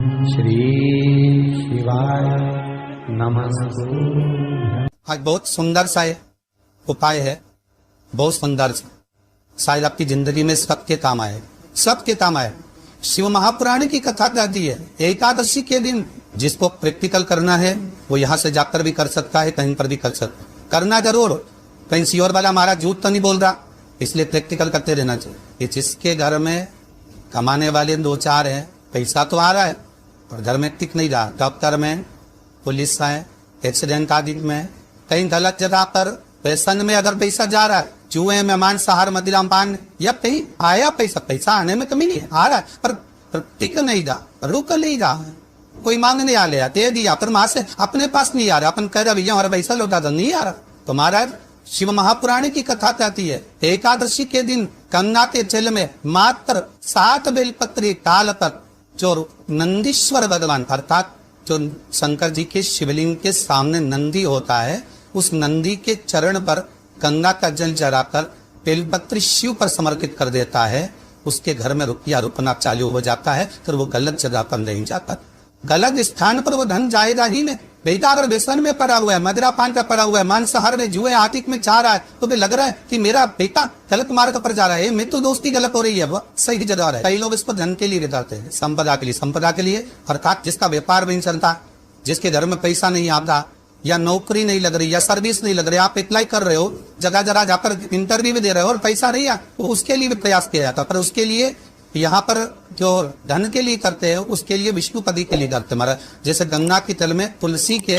श्री शिवाय नमस्तु। आज बहुत सुंदर सा उपाय है, बहुत सुंदर सा, शायद आपकी जिंदगी में सबके काम आए, सबके काम आए। शिव महापुराण की कथा कहती है एकादशी के दिन जिसको प्रैक्टिकल करना है वो यहाँ से जाकर भी कर सकता है, कहीं पर भी कर सकता, करना जरूर। कहीं सियोर वाला हमारा झूठ तो नहीं बोल रहा, इसलिए प्रैक्टिकल करते रहना चाहिए। कि जिसके घर में कमाने वाले 2-4 हैं, पैसा तो आ रहा है और घर में टिक नहीं रहा, दफ्तर में, पुलिस है, एक्सीडेंट आदि में, कहीं गलत जगह पर व्यसन में अगर पैसा जा रहा है, जुए में, मांसाहार, मदिरा पान, या कहीं आया पैसा आने में कमी नहीं है, आ रहा है पर टिक नहीं रहा, रुक नहीं रहा, कोई मांगने आ लिया दे दिया, पर वहां से अपने पास नहीं आ रहा, अपन कह रहा भैया हमारा पैसा लौटा दो, नहीं आ रहा। तो महाराज शिव महापुराण की कथा कहती है एकादशी के दिन गंगा के जल में मात्र 7 बेलपत्री डाल पर जो नंदीश्वर भगवान अर्थात जो शंकर जी के शिवलिंग के सामने नंदी होता है, उस नंदी के चरण पर गंगा का जल चढ़ाकर बेलपत्री शिव पर समर्पित कर देता है, उसके घर में रुपया रुपना चालू हो जाता है। फिर वो गलत जगह पर नहीं जाता, गलत स्थान पर वो धन जाएगा ही नहीं। बेटा अगर व्यसन में पड़ा हुआ है, मदिरा पान का पड़ा हुआ है, मांसाहार में, जुए आतिक में जा रहा है, तो भी लग रहा है कि मेरा बेटा गलत मार्ग पर जा रहा है, मैं तो दोस्ती गलत हो रही है, वो सही जगह है। कई लोग इसको धन के लिए बताते हैं, संपदा के लिए अर्थात जिसका व्यापार नहीं चलता, जिसके घर में पैसा नहीं आता, या नौकरी नहीं लग रही, या सर्विस नहीं लग रही, आप अप्लाई कर रहे हो, जगह जगह जाकर इंटरव्यू भी दे रहे हो और पैसा नहीं है, तो उसके लिए भी प्रयास किया जाता। पर उसके लिए यहाँ पर जो धन के लिए करते हैं, उसके लिए विष्णुपति के लिए करते हैं। जैसे गंगा की तल में तुलसी के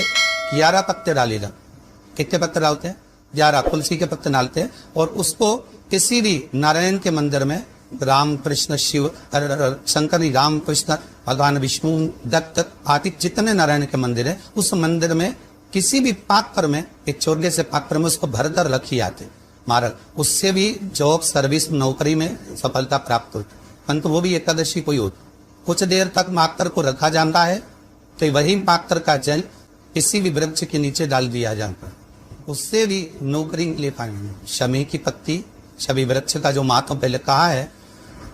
11 पत्ते डाले जाते, कितने पत्ते डालते हैं? 11 तुलसी के पत्ते डालते हैं, और उसको किसी भी नारायण के मंदिर में, राम कृष्ण शिव शंकर, राम कृष्ण भगवान विष्णु दत्त आदि जितने नारायण के मंदिर है, उस मंदिर में किसी भी पात्र में, एक छोटे से पात्र में उसको भरकर रखी जाते महाराज। उससे भी जॉब, सर्विस, नौकरी में सफलता प्राप्त होती, परंतु वो भी एकादशी को ही होती। कुछ देर तक पात्र को रखा जाता है, तो वही पात्र का जल किसी भी वृक्ष के नीचे डाल दिया जाता है, उससे भी नौकरी ले पाएंगे। शमी की पत्ती, शमी वृक्ष का जो महत्व पहले कहा है,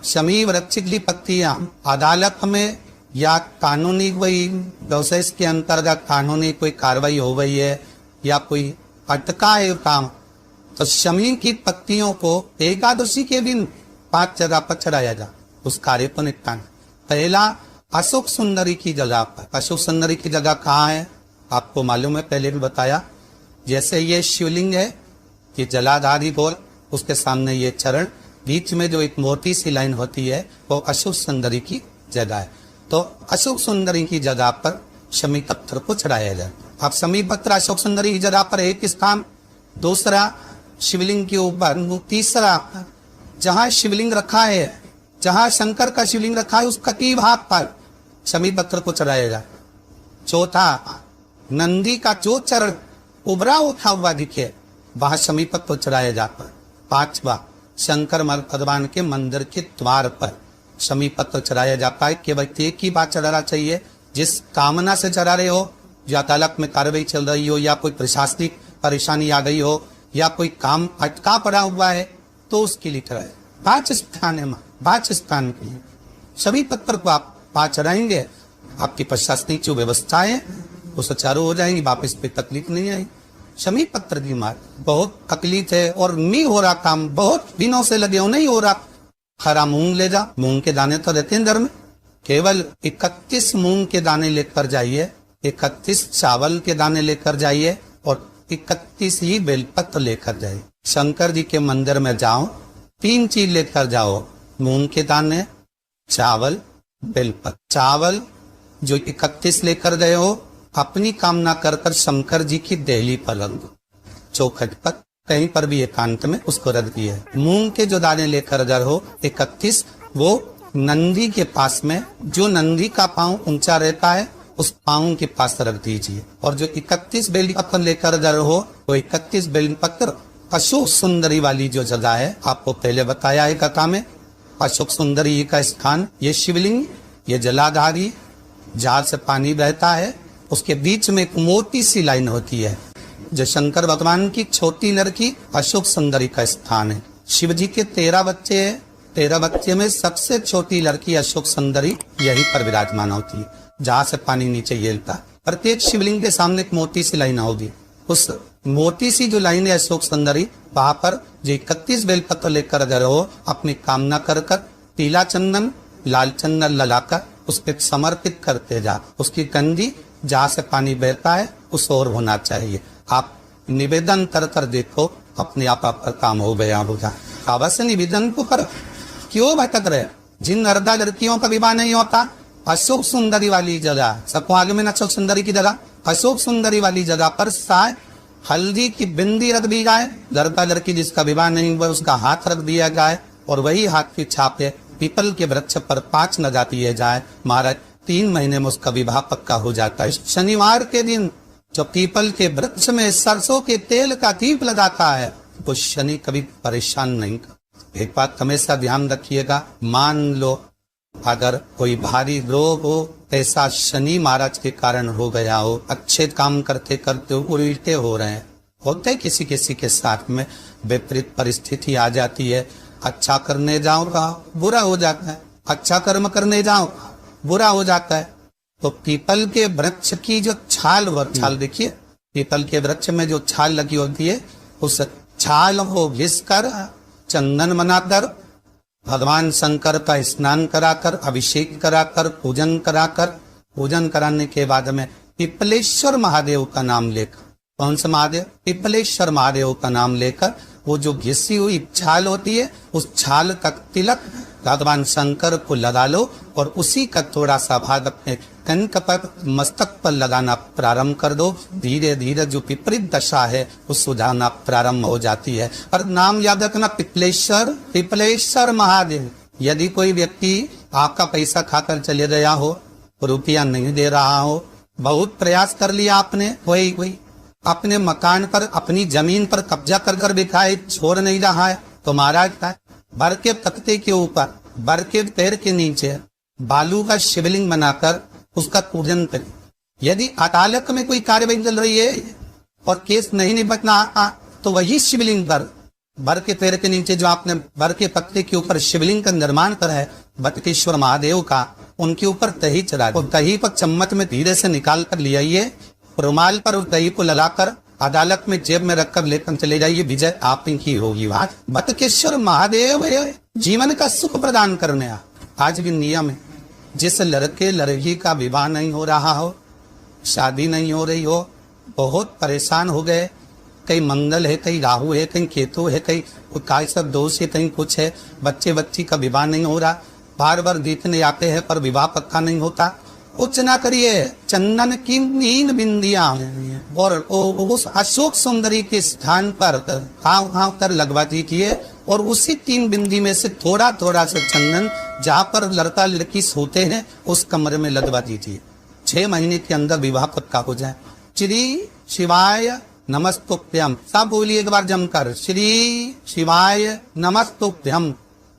शमी वृक्ष की पत्तियां अदालत में या कानूनी कोई व्यवसाय के अंतर्गत कानूनी कोई कार्रवाई हो गई है या कोई अटका है काम, तो शमी की पत्तियों को एकादशी के दिन 5 जगह पर चढ़ाया जा, उस कार्य को निपटान। पहला अशोक सुंदरी की जगह पर। अशोक सुंदरी की जगह कहाँ है आपको मालूम है, पहले भी बताया। जैसे ये शिवलिंग है, ये जलाधारी गोल, उसके सामने ये चरण, बीच में जो एक मोटी सी लाइन होती है वो अशोक सुंदरी की जगह है। तो अशोक सुंदरी की जगह पर शमी पत्थर को चढ़ाया जाए। अब शमी पत्थर अशोक सुंदरी की जगह पर एक स्थान, दूसरा शिवलिंग के ऊपर, तीसरा जहां शिवलिंग रखा है, जहां शंकर का शिवलिंग रखा है, उसका की भाग पर शमी पत्थर को चढ़ाया जाए। चौथा नंदी का जो चरण उभरा उठा हुआ दिखे, वहां शमी पत्थर चढ़ाया जाता है। 5वां शंकर भगवान के मंदिर के द्वार पर शमी पत्थर चढ़ाया जाता है। केवल एक ही बात चढ़ाना चाहिए, जिस कामना से चढ़ा रहे हो, या अदालत में कार्रवाई चल रही हो, या कोई प्रशासनिक परेशानी आ गई हो, या कोई काम अटका पड़ा हुआ है, तो उसके लिए चढ़ाए। 5 स्थान है, 5 स्थान के लिए सभी पत्थर को आप 5 चढ़ाएंगे, आपकी प्रशासनिक जो व्यवस्था है वो सुचारू हो जाएंगी, वापस पे तकलीफ नहीं आएगी। शमी पत्थर की मार बहुत तकलीफ है और नहीं हो रहा काम, बहुत दिनों से लगे हो, नहीं हो रहा। हरा मूंग ले जा, मूंग के दाने तो रहते हैं घर में, केवल 31 मूंग के दाने लेकर जाइए, 31 चावल के दाने लेकर जाइए, और 31 ही बेलपत्र लेकर जाइए। शंकर जी के मंदिर में जाओ, 3 चीज लेकर जाओ, मूंग के दाने, चावल, बेलपत्र। चावल जो 31 लेकर गए हो, अपनी कामना कर कर शंकर जी की देहली पर रख दो, चौखट पर, कहीं पर भी एकांत में उसको रख दिए। मूंग के जो दाने लेकर गए हो 31, वो नंदी के पास में, जो नंदी का पांव ऊंचा रहता है उस पांव के पास रख दीजिए। और जो 31 बेलपत्र लेकर गए हो, वो 31 बेलपत्र अशोक सुंदरी वाली जो जगह है, आपको पहले बताया है कथा में, अशोक सुंदरी का स्थान, ये शिवलिंग, ये जलाधारी, जार से पानी बहता है, उसके बीच में एक मोटी सी लाइन होती है, जो शंकर भगवान की छोटी लड़की अशोक सुंदरी का स्थान है। शिव जी के 13 बच्चे हैं, 13 बच्चे में सबसे छोटी लड़की अशोक सुंदरी यहीं पर विराजमान होती है, जहां से पानी नीचे गिरता है। प्रत्येक शिवलिंग के सामने एक मोटी सी लाइन होगी, उस मोटी सी जो लाइन है अशोक सुंदरी, वहां पर जो 31 बेलपत्र लेकर अगर हो अपनी कामना कर कर पीला चंदन लाल चंदन लगाकर उस पर समर्पित करते जा। उसकी कंडी जहां से पानी बहता है उस ओर होना चाहिए। आप निवेदन कर कर देखो, अपने आप आपका काम हो गया होगा। अवश्य निवेदन को कर, क्यों भटक रहे? जिन नर्दा लड़कियों का विवाह नहीं होता, अशोक सुंदरी वाली जगह, सबको आगे में अशोक सुंदरी की जगह, अशोक सुंदरी वाली जगह पर शायद हल्दी की बिंदी रख दी जाए। लड़का लड़की जिसका विवाह नहीं हुआ उसका हाथ रख दिया जाए और वही हाथ की छाप है पीपल के वृक्ष पर 5 लगा दिए जाए। महाराज 3 महीने में उसका विवाह पक्का हो जाता है। शनिवार के दिन जो पीपल के वृक्ष में सरसों के तेल का दीप लगाता है वो शनि कभी परेशान नहीं कर। एक बात हमेशा ध्यान रखिएगा, मान लो अगर कोई भारी रोग हो, ऐसा शनि महाराज के कारण हो गया हो, अच्छे काम करते करते उल्टे हो रहे हैं, होते किसी किसी के साथ में विपरीत परिस्थिति आ जाती है। अच्छा करने जाओ बुरा हो जाता है, अच्छा कर्म करने जाओ बुरा हो जाता है। तो पीपल के वृक्ष की जो छाल देखिए, पीपल के वृक्ष में जो छाल लगी होती है, उस छाल को घिस कर चंदन बनाकर भगवान शंकर का स्नान कराकर अभिषेक कराकर पूजन कराने के बाद में पिपलेश्वर महादेव का नाम लेकर, कौन सा महादेव? पिपलेश्वर महादेव का नाम लेकर वो जो घिसी हुई छाल होती है उस छाल का तिलक भगवान शंकर को लगा लो और उसी का थोड़ा सा भाग अपने कंठ पर मस्तक पर लगाना प्रारंभ कर दो। धीरे धीरे जो विपरीत दशा है वो सुधारना प्रारंभ हो जाती है। और नाम याद रखना, पिपलेश्वर महादेव। यदि कोई व्यक्ति आपका पैसा खाकर चले गया हो, रुपया नहीं दे रहा हो, बहुत प्रयास कर लिया आपने, वही अपने मकान पर अपनी जमीन पर कब्जा कर बिठाए, छोड़ नहीं रहा है, तो महाराज का बर के तख्ते के ऊपर, बर के पैर के नीचे बालू का शिवलिंग बनाकर उसका पूजन करें। यदि अदालत में कोई कार्यवाही चल रही है और केस नहीं निपटना तो वही शिवलिंग पर बर के पैर के नीचे जो आपने बर के पत्ते के ऊपर शिवलिंग का निर्माण करा है बटकेश्वर महादेव का, उनके ऊपर दही चढ़ा दो। दही पर चम्मच में धीरे से निकाल कर ले आइए, रुमाल पर उस दही को लगाकर अदालत में जेब में रखकर लेकर चले जाइए, विजय आप की होगी। बात बटकेश्वर महादेव जीवन का सुख प्रदान करने आज भी नियम है। जिस लड़के लड़की का विवाह नहीं हो रहा हो, शादी नहीं हो रही हो, बहुत परेशान हो गए, कहीं मंगल है, कहीं राहु है, कहीं केतु है, कहीं काय सब दोष है, कहीं कुछ है, बच्ची का विवाह नहीं हो रहा, बार बार देखने आते हैं पर विवाह पक्का नहीं होता, कुछ ना करिए, चंदन की 3 बिंदियां और उस अशोक सुंदरी के स्थान पर हाव कर लगवा दीजिए और उसी 3 बिंदी में से थोड़ा थोड़ा सा चंदन जहाँ पर लड़का लड़की सोते हैं उस कमरे में लगवा दीजिए। 6 महीने के अंदर विवाह पक्का हो जाए। श्री शिवाय नमस्तुभ्यम, सब बोलिए एक बार जमकर, श्री शिवाय नमस्तुभ्यम।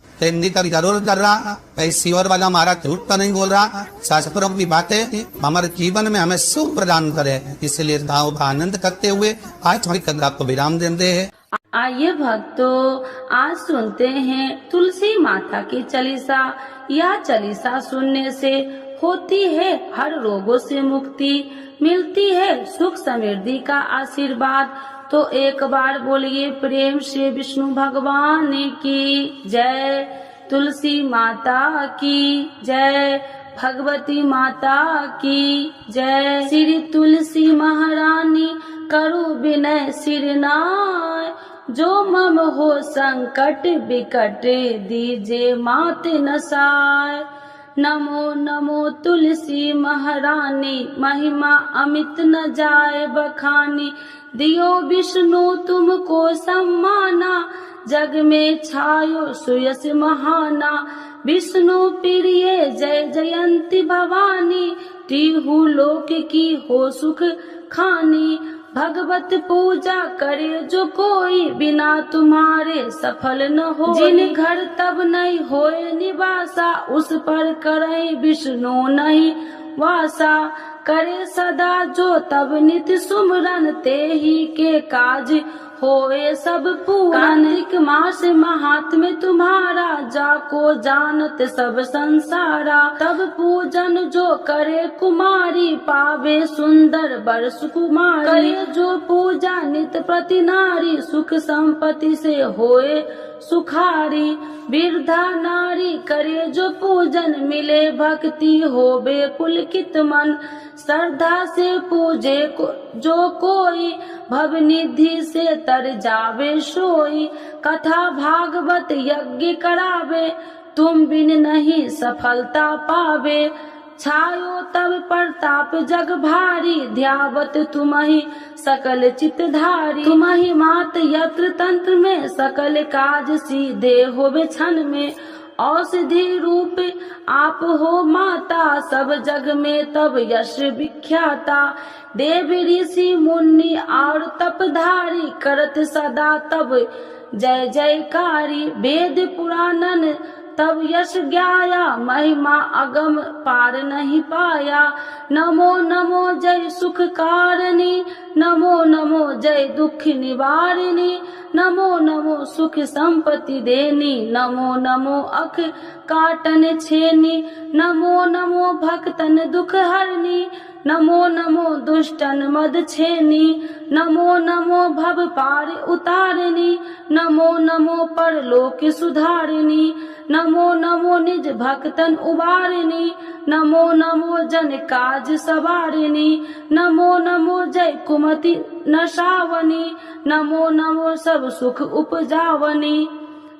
हिंदी का जरूर कर रहा, शिवर वाला हमारा झूठ तो नहीं बोल रहा, शास्त्रों की बातें हमारे जीवन में हमें सुख प्रदान करे, इसलिए भाव आनंद करते हुए आज थोड़ी कदर आपको विराम देते हैं। आइए भक्तों, आज सुनते हैं तुलसी माता की चालीसा। यह चालीसा सुनने से होती है हर रोगों से मुक्ति, मिलती है सुख समृद्धि का आशीर्वाद। तो एक बार बोलिए प्रेम से विष्णु भगवान की जय, तुलसी माता की जय, भगवती माता की जय। श्री तुलसी महारानी करो विनय सिरनाय, जो मम हो संकट विकट दीजे मात नसाय। नमो नमो तुलसी महारानी, महिमा अमित न जाए बखानी, दियो विष्णु तुमको सम्माना, जग में छायो सुयस महाना। विष्णु प्रिय जय जयंती भवानी, टीहू लोक की हो सुख खानी। भगवत पूजा करे जो कोई, बिना तुम्हारे सफल न हो। जिन घर तब नहीं होए निवासा, उस पर करे विष्णु नहीं वासा। करे सदा जो तब नित सुमरन, ते ही के काज होए सब पूरन। कार्तिक मास महात्म्य तुम्हारा, जाको जानत सब संसारा। तब पूजन जो करे कुमारी, पावे सुंदर वर सुकुमारी। करे जो पूजा नित प्रति नारी, सुख संपत्ति से होए सुखारी। वृद्धा नारी करे जो पूजन, मिले भक्ति होवे पुलकित मन। श्रद्धा से पूजे जो कोई, भव निधि से तर जावे सोई। कथा भागवत यज्ञ करावे, तुम बिन नहीं सफलता पावे। छायो तब प्रताप जग भारी, ध्यावत तुम्हि सकल चितधारी। तुम्हि मात यत्र तंत्र में, सकल काज सीधे होवे क्षण में। औषधि रूप आप हो माता, सब जग में तब यश विख्याता। देव ऋषि मुनि और तपधारी, करत सदा तब जय जयकारी। वेद पुराणन तब यश ज्ञाया, महिमा अगम पार नहीं पाया। नमो नमो जय सुख कारिणी, नमो नमो जय दुख निवारिणी। नमो नमो सुख संपत्ति देनी, नमो नमो अख काटन छेनी। नमो नमो भक्तन दुख हरनी, नमो नमो दुष्टन मद छेनी। नमो नमो भव पार उतारिणी, नमो नमो परलोक सुधारिणी। नमो नमो निज भक्तन उबारिणी, नमो नमो जन काज सवारिणी। नमो नमो जय कुमति नशावनी, नमो नमो सब सुख उपजावनी।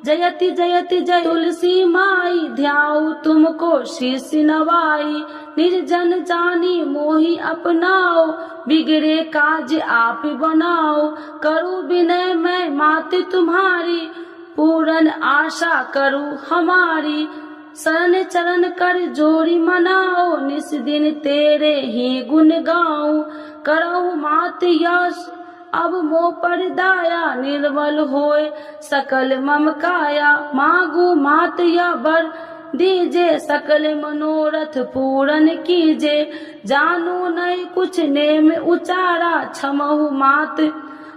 जयति जयति जय तुलसी माई, ध्याऊ तुमको शीश नवाई। निर्जन जानी मोहि अपनाओ, बिगड़े काज आप बनाओ। करूँ विनय मैं मात तुम्हारी, पूरन आशा करूँ हमारी। शरण चरण कर जोड़ी मनाओ, निस दिन तेरे ही गुण गाऊं। करहु मात यश अब मो पर दाया, निर्मल होए सकल मम काया। मांगू मात या वर दीजे, सकल मनोरथ पूरन कीजे। जानू नहीं कुछ नेम उचारा, क्षमहु मात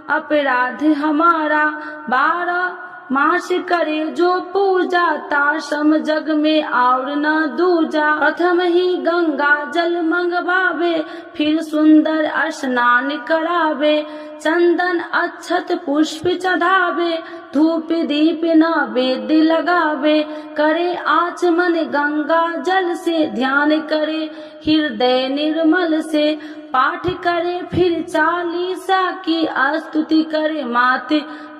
अपराध हमारा। 12 मास करे जो पूजा, ताशम जग में और न दूजा। प्रथम ही गंगा जल मंगवावे, फिर सुंदर स्नान करावे। चंदन अक्षत पुष्प चढ़ावे, धूप दीप नैवेद्य लगावे। करे आचमन गंगा जल से, ध्यान करे हृदय निर्मल से। पाठ करे फिर 40 की, स्तुति करे मात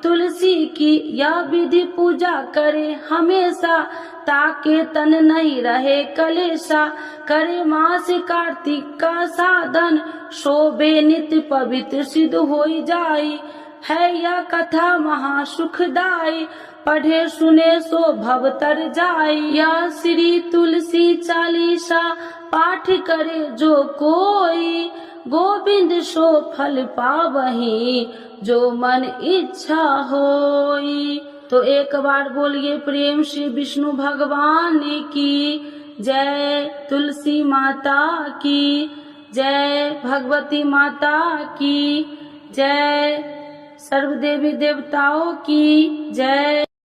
तुलसी की। यह विधि पूजा करे हमेशा, ताके तन नहीं रहे कलेशा। करे मास कार्तिक का साधन, शोभे नित्य पवित्र सिद्ध होई जाई। है यह कथा महासुखदाई, पढ़े सुने सो भव तर जाई। यह श्री तुलसी चालीसा, पाठ करे जो कोई। गोविंद सो फल पावही, जो मन इच्छा होई। तो एक बार बोलिए प्रेम से विष्णु भगवान की जय, तुलसी माता की जय, भगवती माता की जय, सर्व देवी देवताओं की जय।